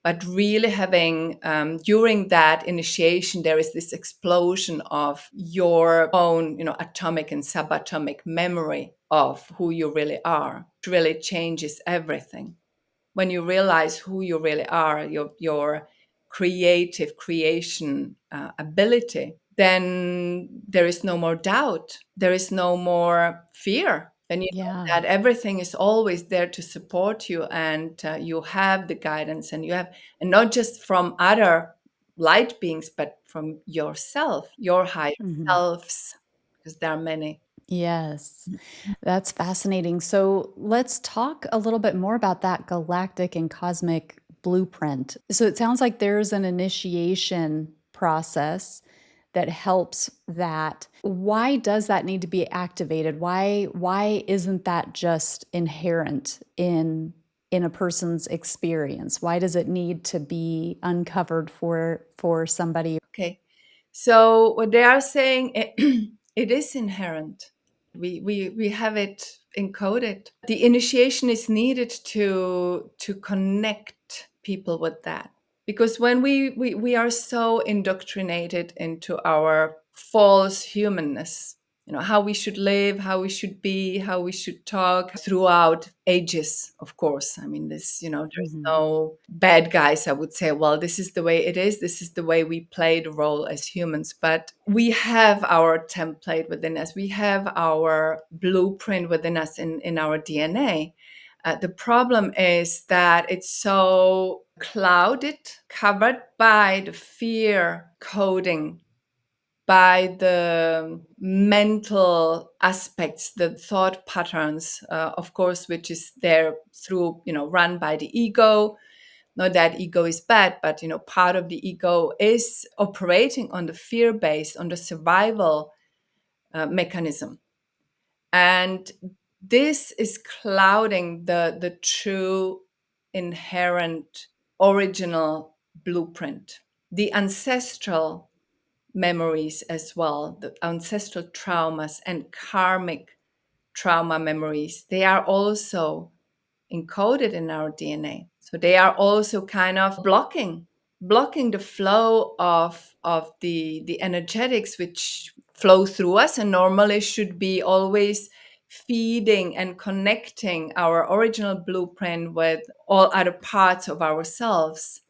But really having, during that initiation, there is this explosion of your own, atomic and subatomic memory of who you really are. It really changes everything. When you realize who you really are, your creation ability, then there is no more doubt. There is no more fear. Then you know Yeah. that everything is always there to support you, and you have the guidance, and and not just from other light beings, but from yourself, your higher Mhm. selves, because there are many. Yes. That's fascinating. So let's talk a little bit more about that galactic and cosmic blueprint. So it sounds like there's an initiation process that helps that. Why does that need to be activated? Why isn't that just inherent in a person's experience? Why does it need to be uncovered for somebody? Okay. So what they are saying, it is inherent. We have it encoded. The initiation is needed to connect people with that. Because when we are so indoctrinated into our false humanness, how we should live, how we should be, how we should talk throughout ages, of course. I mean, there's Mhm. no bad guys, I would say. Well, this is the way it is. This is the way we play the role as humans. But we have our template within us. We have our blueprint within us in our DNA. The problem is that it's so clouded, covered by the fear coding, by the mental aspects, the thought patterns, of course, which is there through, run by the ego. Not that ego is bad, but, part of the ego is operating on the fear base, on the survival mechanism. And this is clouding the true inherent original blueprint. The ancestral memories as well, the ancestral traumas and karmic trauma memories, they are also encoded in our DNA. So they are also kind of blocking the flow of the energetics which flow through us and normally should be always feeding and connecting our original blueprint with all other parts of ourselves.